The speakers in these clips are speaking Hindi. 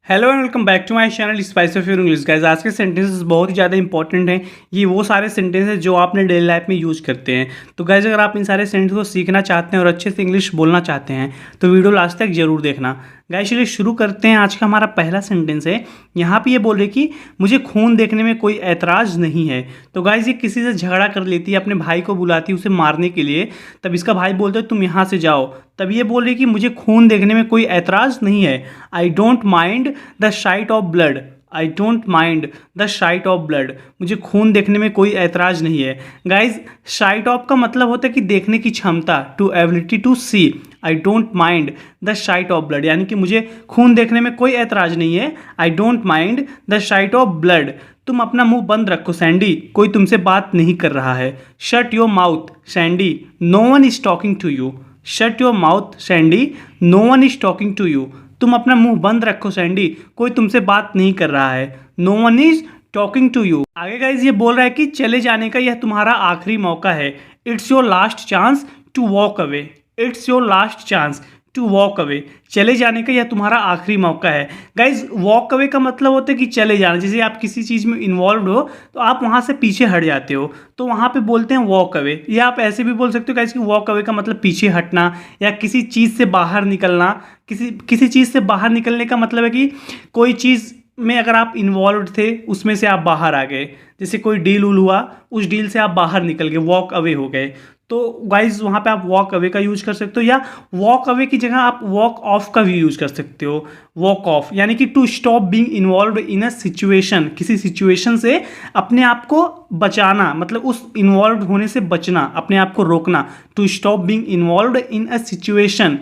Hello and welcome back to my channel spice of your English guys. आज के सेंटेंसेस बहुत ही ज़्यादा इंपॉर्टेंट हैं। ये वो सारे सेंटेंस हैं जो आपने डेली लाइफ में यूज़ करते हैं। तो गाइस अगर आप इन सारे सेंटेंस को सीखना चाहते हैं और अच्छे से इंग्लिश बोलना चाहते हैं तो वीडियो लास्ट तक जरूर देखना। गाइस चलिए शुरू करते हैं। आज का हमारा पहला सेंटेंस है। यहाँ पे ये बोल रहे कि मुझे खून देखने में कोई ऐतराज़ नहीं है। तो गाइस ये किसी से झगड़ा कर लेती है, अपने भाई को बुलाती है उसे मारने के लिए। तब इसका भाई बोलता है तुम यहाँ से जाओ। तब ये बोल रही कि मुझे खून देखने में कोई ऐतराज़ नहीं है। आई don't mind the sight of blood. I don't mind the sight of blood. मुझे खून देखने में कोई ऐतराज़ नहीं है। गाइज साइट ऑफ का मतलब होता है कि देखने की क्षमता, to ability to see. I don't mind the sight of blood यानी कि मुझे खून देखने में कोई ऐतराज़ नहीं है। आई don't mind the sight of blood. तुम अपना मुंह बंद रखो सैंडी, कोई तुमसे बात नहीं कर रहा है। Shut your mouth Sandy, no one is talking to you. Shut your mouth Sandy, no one is talking to you. तुम अपना मुंह बंद रखो सैंडी, कोई तुमसे बात नहीं कर रहा है। No one is talking to you. आगे गाइज ये बोल रहा है कि चले जाने का यह तुम्हारा आखिरी मौका है। It's your last chance to walk away. It's your last chance to walk away. चले जाने का यह तुम्हारा आखिरी मौका है। गाइज वॉक अवे का मतलब होता है कि चले जाना। जैसे आप किसी चीज़ में इन्वॉल्व हो तो आप वहाँ से पीछे हट जाते हो, तो वहाँ पे बोलते हैं वॉक अवे। या आप ऐसे भी बोल सकते हो गाइज कि वॉक अवे का मतलब पीछे हटना या किसी चीज़ से बाहर निकलना। किसी चीज़ से बाहर निकलने का मतलब है कि कोई चीज़ में अगर आप इन्वॉल्व थे उसमें से आप बाहर आ गए। जैसे कोई डील उल हुआ, उस डील से आप बाहर निकल गए, वॉक अवे हो गए। तो गाइज वहाँ पे आप वॉक अवे का यूज कर सकते हो, या वॉक अवे की जगह आप वॉक ऑफ का भी यूज कर सकते हो। वॉक ऑफ यानी कि to stop being involve in a situation. किसी सिचुएशन से अपने आप को बचाना, मतलब उस इन्वॉल्व होने से बचना, अपने आप को रोकना। To stop being involve in a situation,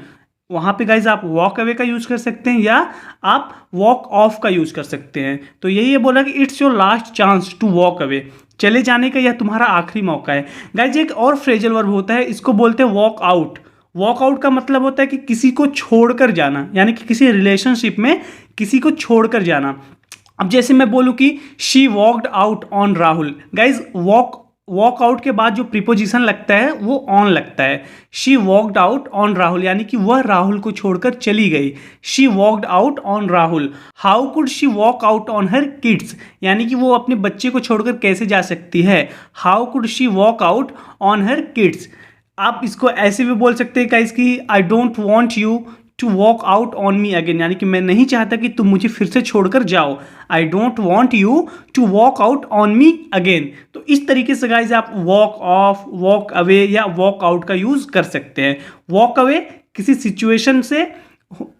वहाँ पे गाइज आप वॉक अवे का यूज़ कर सकते हैं या आप वॉक ऑफ का यूज़ कर सकते हैं। तो यही ये बोला कि it's your last chance to walk away. चले जाने का यह तुम्हारा आखिरी मौका है। गाइज एक और फ्रेजल वर्ब होता है, इसको बोलते हैं वॉक आउट। वॉक आउट का मतलब होता है कि किसी को छोड़कर जाना, यानी कि किसी रिलेशनशिप में किसी को छोड़कर जाना। अब जैसे मैं बोलूँ कि she walked out on Rahul. Guys walk out के बाद जो प्रीपोजिशन लगता है वो ऑन लगता है। She walked out on Rahul यानी कि वह राहुल को छोड़कर चली गई। She walked out on Rahul. How could she walk out on her kids, यानी कि वो अपने बच्चे को छोड़कर कैसे जा सकती है। How could she walk out on her kids. आप इसको ऐसे भी बोल सकते हैं गाइस कि I don't want you to walk out on me again, यानी कि मैं नहीं चाहता कि तुम मुझे फिर से छोड़कर जाओ। I don't want you to walk out on me again. तो इस तरीके से गाइज आप वॉक ऑफ, वॉक अवे या वॉक आउट का यूज कर सकते हैं। वॉक अवे किसी सिचुएशन से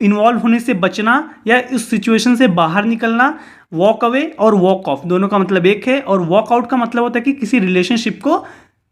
इन्वॉल्व होने से बचना या उस सिचुएशन से बाहर निकलना। वॉक अवे और वॉक ऑफ दोनों का मतलब एक है, और वॉक आउट का मतलब होता है कि किसी रिलेशनशिप को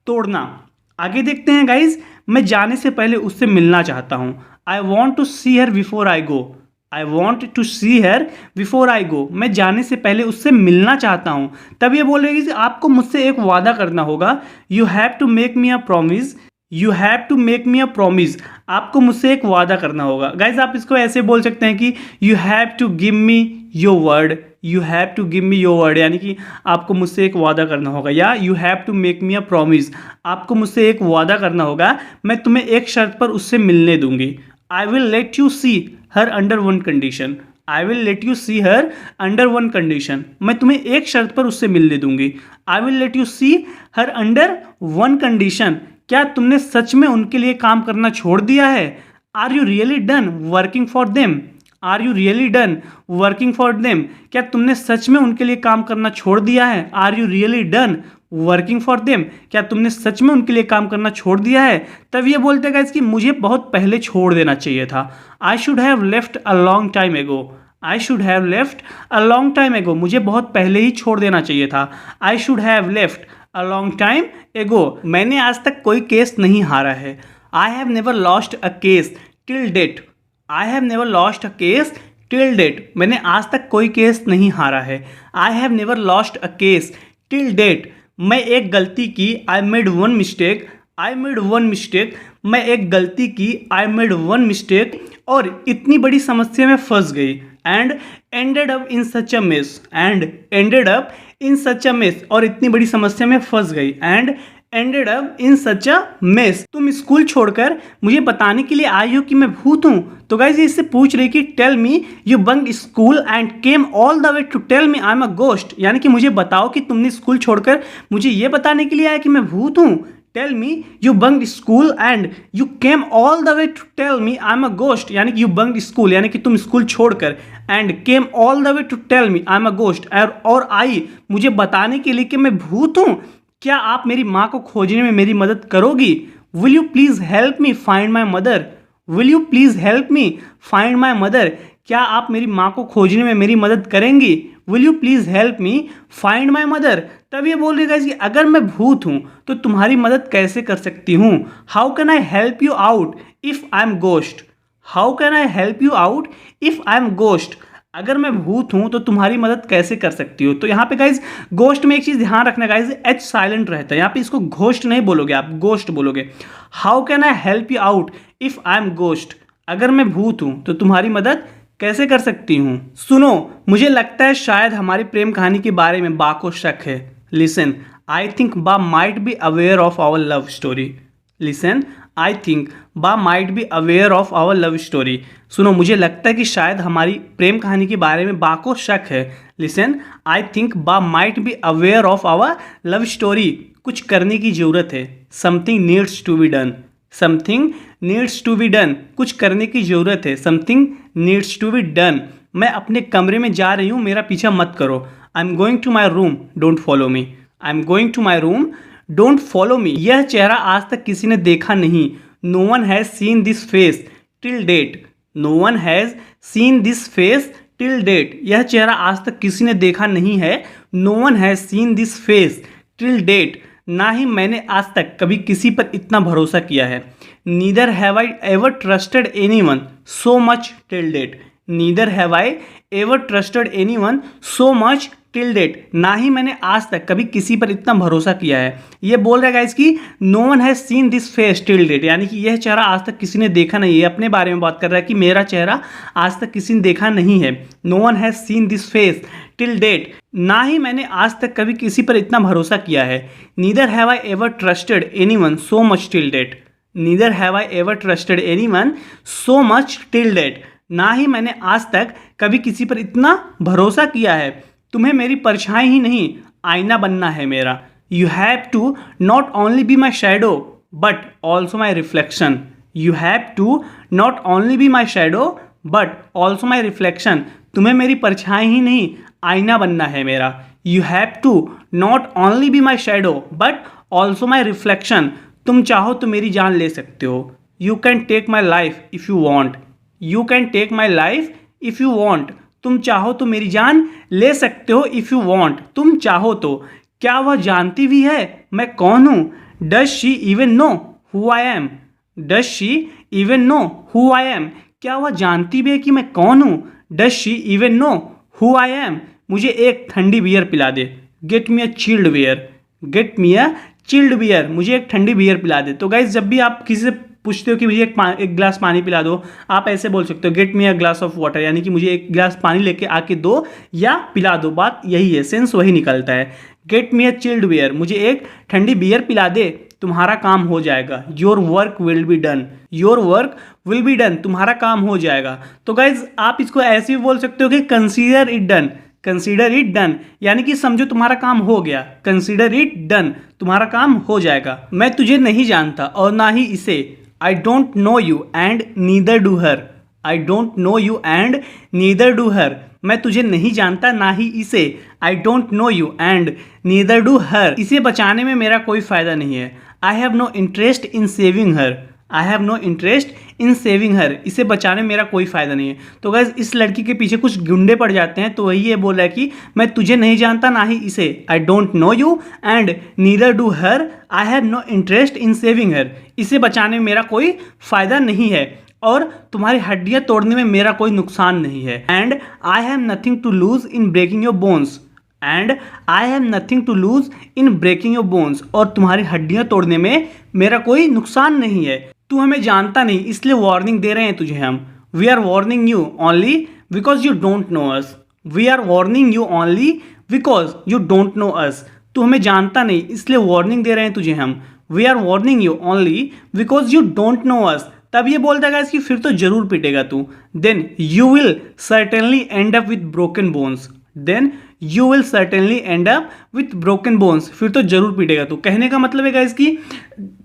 तोड़ना। आगे देखते हैं गाइज। मैं जाने से पहले उससे मिलना चाहता हूँ। I want to see her before I go. I want to see her before I go. मैं जाने से पहले उससे मिलना चाहता हूँ। तब ये बोलेगी कि आपको मुझसे एक वादा करना होगा। You have to make me a promise. You have to make me a promise. आपको मुझसे एक वादा करना होगा। गाइज आप इसको ऐसे बोल सकते हैं कि you have to give me your word. You have to give me your word यानी कि आपको मुझसे एक वादा करना होगा, या you have to make me a promise. आपको मुझसे एक वादा करना होगा, मैं तुम्हें एक शर्त पर उससे मिलने दूंगी। I will let you see her under one condition. I will let you see her under one condition. मैं तुम्हें एक शर्त पर उससे मिलने दूंगी। I will let you see her under one condition. क्या तुमने सच में उनके लिए काम करना छोड़ दिया है। Are you really done working for them. Are you really done working for them. क्या तुमने सच में उनके लिए काम करना छोड़ दिया है। Are you really done working for them. क्या तुमने सच में उनके लिए काम करना छोड़ दिया है। तब ये बोलते गाइस कि मुझे बहुत पहले छोड़ देना चाहिए था। I should have left a long time ago. I should have left a long time ago. मुझे बहुत पहले ही छोड़ देना चाहिए था। I should have left a long time ago. मैंने आज तक कोई केस नहीं हारा है। I have never lost a case till date. I have never lost a case till date. मैंने आज तक कोई केस नहीं हारा है। I have never lost a case till date. मैं एक गलती की। I made one mistake. I made one mistake. मैं एक गलती की। आई मेड वन मिस्टेक और इतनी बड़ी समस्या में फंस गई। And ended up in such a mess. And ended up in such a mess और इतनी बड़ी समस्या में फंस गई। And ended up in such a mess. तुम स्कूल छोड़कर मुझे बताने के लिए आई हो कि मैं भूत हूँ। तो गाइज इससे पूछ रही कि tell me you bunk school and came all the way to tell me I am a ghost, यानी कि मुझे बताओ कि तुमने स्कूल छोड़कर मुझे ये बताने के लिए आया कि मैं भूत हूँ। Tell me you bunk school and you came all the way to tell me I am a ghost, यानी कि यू बंक स्कूल यानी कि तुम स्कूल छोड़कर, and came all the way to tell me I am a ghost, और आई मुझे बताने के लिए कि मैं भूत हूँ। क्या आप मेरी माँ को खोजने में मेरी मदद करोगी? Will you please help me find my mother? Will you please help me find my mother? क्या आप मेरी माँ को खोजने में मेरी मदद करेंगी? Will you please help me find my mother? तब ये बोल रही कि अगर मैं भूत हूँ तो तुम्हारी मदद कैसे कर सकती हूँ? How can I help you out if I am ghost? How can I help you out if I am ghost? अगर मैं भूत हूं तो तुम्हारी मदद कैसे कर सकती हो? तो यहाँ पे गाइज गोस्ट में एक चीज ध्यान रखना गाइज, एच साइलेंट रहता है यहाँ पे, इसको घोस्ट नहीं बोलोगे आप, गोस्ट बोलोगे। How can I help you out if I am ghost? अगर मैं भूत हूं तो तुम्हारी मदद कैसे कर सकती हूं? सुनो, मुझे लगता है शायद हमारी प्रेम कहानी के बारे में बा को शक है। लिसन, आई थिंक बा might be aware of our love story. Listen, I think बा might be aware of our love story. सुनो, मुझे लगता है कि शायद हमारी प्रेम कहानी के बारे में बा को शक है। लिसन, आई थिंक बा might be aware of our love story. कुछ करने की जरूरत है। Something needs to be done. Something needs to be done. कुछ करने की जरूरत है। Something needs to be done. मैं अपने कमरे में जा रही हूँ, मेरा पीछा मत करो। I am going to my room, don't follow me. I am going to my room, don't follow me. यह चेहरा आज तक किसी ने देखा नहीं। No one has seen this face till date. No one has seen this face till date. यह चेहरा आज तक किसी ने देखा नहीं है। No one has seen this face till date. ना ही मैंने आज तक कभी किसी पर इतना भरोसा किया है। Neither have I ever trusted any one so much till date. Neither have I ever trusted any one so much till date. ना ही मैंने आज तक कभी किसी पर इतना भरोसा किया है। ये बोल रहा है गाइस कि no one has seen this face till date, यानी कि यह चेहरा आज तक किसी ने देखा नहीं है। अपने बारे में बात कर रहा है कि मेरा चेहरा आज तक किसी ने देखा नहीं है। No one has seen this face till date. ना ही मैंने आज तक कभी किसी पर इतना भरोसा किया है। Neither have I ever trusted any one so much till date. Neither have I ever trusted any one so much till date. ना ही मैंने आज तक कभी किसी पर इतना भरोसा किया है। तुम्हें मेरी परछाई ही नहीं, आईना बनना है मेरा। You have to not only be my shadow but also my reflection. You have to not only be my shadow but also my reflection. तुम्हें मेरी परछाई ही नहीं, आईना बनना है मेरा। You have to not only be my shadow but also my reflection. तुम चाहो तो मेरी जान ले सकते हो। You can take my life if you want. You can take my life if you want. तुम चाहो तो मेरी जान ले सकते हो। इफ़ यू वॉन्ट, तुम चाहो तो। क्या वह जानती भी है मैं कौन हूँ? Does she even know who I am? Does she even know who I am? क्या वह जानती भी है कि मैं कौन हूँ? Does she even know who I am? मुझे एक ठंडी बियर पिला दे। Get me a chilled beer. Get me a chilled beer. मुझे एक ठंडी बियर पिला दे। तो गाइज जब भी आप किसी से पूछते हो कि मुझे एक गिलास पानी पिला दो, आप ऐसे बोल सकते हो gate me a glass of water, यानी कि मुझे एक गिलास पानी लेके आके दो या पिला दो। बात यही है, सेंस वही निकलता है। Get me a chilled beer, मुझे एक ठंडी बियर पिला दे, तुम्हारा काम हो जाएगा। Your work will be done. Your work will be done, तुम्हारा काम हो जाएगा। तो गाइज आप इसको ऐसे भी बोल सकते हो कि consider it done. Consider it done, यानी कि समझो तुम्हारा काम हो गया। कंसीडर इट डन, तुम्हारा काम हो जाएगा। मैं तुझे नहीं जानता और ना ही इसे। I don't know you and neither do her. I don't know you and neither do her. मैं तुझे नहीं जानता ना ही इसे। I don't know you and neither do her. इसे बचाने में मेरा कोई फ़ायदा नहीं है। I have no interest in saving her. I have no interest in saving her. इसे बचाने में मेरा कोई फ़ायदा नहीं है। तो गाइस इस लड़की के पीछे कुछ गुंडे पड़ जाते हैं, तो वही ये बोल रहा है कि मैं तुझे नहीं जानता ना ही इसे। I don't know you and neither do her. I have no interest in saving her. इसे बचाने में मेरा कोई फ़ायदा नहीं है और तुम्हारी हड्डियाँ तोड़ने में मेरा कोई नुकसान नहीं है। And I have nothing to lose in breaking your bones. And I have nothing to lose in breaking your bones. और तुम्हारी हड्डियाँ तोड़ने में मेरा कोई नुकसान नहीं है। तू हमें जानता नहीं इसलिए वार्निंग दे रहे हैं तुझे हम। We are warning you only because you don't know us. We are warning you only because you don't know us. तू हमें जानता नहीं, इसलिए वार्निंग दे रहे हैं तुझे हम। We are warning you only because you don't know us. तब ये बोलता है कि फिर तो जरूर पिटेगा तू। Then you will certainly end up with broken bones. Then you will certainly end up with broken bones, फिर तो जरूर पिटेगा तू। कहने का मतलब है गाइस कि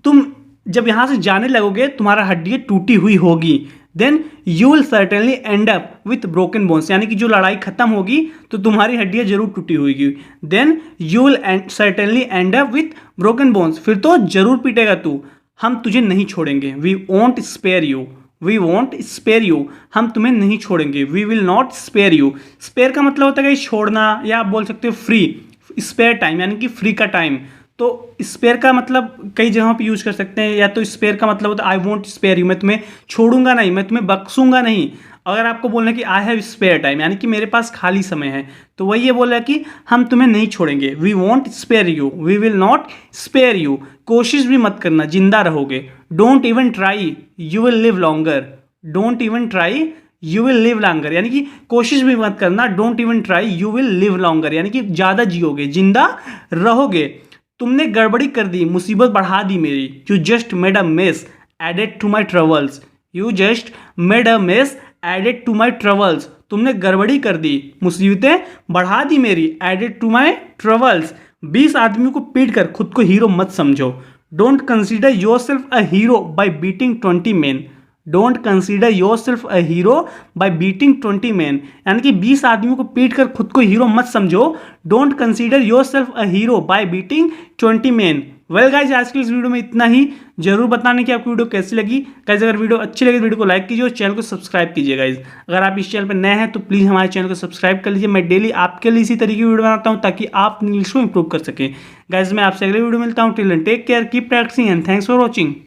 तुम जब यहाँ से जाने लगोगे तुम्हारा हड्डी टूटी हुई होगी। Then you will certainly end up with broken bones, यानी कि जो लड़ाई खत्म होगी तो तुम्हारी हड्डियाँ जरूर टूटी होगी। Then you will certainly end up with broken bones, फिर तो जरूर पीटेगा तू। हम तुझे नहीं छोड़ेंगे। We won't spare you. We won't spare you, हम तुम्हें नहीं छोड़ेंगे। We will not spare you. Spare का मतलब होता है कि छोड़ना, या आप बोल सकते हो फ्री। स्पेयर टाइम यानी कि फ्री का टाइम। तो स्पेयर का मतलब कई जगहों पे यूज कर सकते हैं। या तो स्पेयर का मतलब होता है आई वोंट स्पेयर यू, मैं तुम्हें छोड़ूंगा नहीं, मैं तुम्हें बख्शूंगा नहीं। अगर आपको बोलना है कि आई हैव स्पेयर टाइम, यानी कि मेरे पास खाली समय है, तो वही ये बोल रहा है कि हम तुम्हें नहीं छोड़ेंगे। We won't spare you, we will not spare you. कोशिश भी मत करना, जिंदा रहोगे। Don't even try, you will live longer. Don't even try, you will live longer, यानी कि कोशिश भी मत करना। Don't even try, you will live longer, यानी कि ज़्यादा जियोगे, जिंदा रहोगे। तुमने गड़बड़ी कर दी, मुसीबत बढ़ा दी मेरी। You just made a mess added to my troubles. You just made a mess added to my troubles, तुमने गड़बड़ी कर दी, मुसीबतें बढ़ा दी मेरी। एडेड टू माई ट्रबल्स, 20 आदमियों को पीट कर खुद को हीरो मत समझो। Don't consider your self a hero by beating 20 man. Don't consider your self a hero by beating 20 man, यानी कि 20 आदमियों को पीट कर खुद को हीरो मत समझो। Don't consider your self a hero by beating 20 man. Well guys, आज की इस वीडियो में इतना ही। जरूर बताने की आपको वीडियो कैसी लगी। गाइज अगर वीडियो अच्छी लगी तो वीडियो को लाइक कीजिए और चैनल को सब्सक्राइब कीजिए। गाइज अगर आप इस चैनल पर नए हैं तो प्लीज़ हमारे चैनल को सब्सक्राइब कर लीजिए। मैं डेली आपके लिए इसी तरीके की वीडियो बनाता हूँ ताकि आप इंग्लिश को इंप्रूव कर सकें। गाइज मैं आपसे अगले वीडियो मिलता हूँ। Till then take care, keep practising and thanks for watching.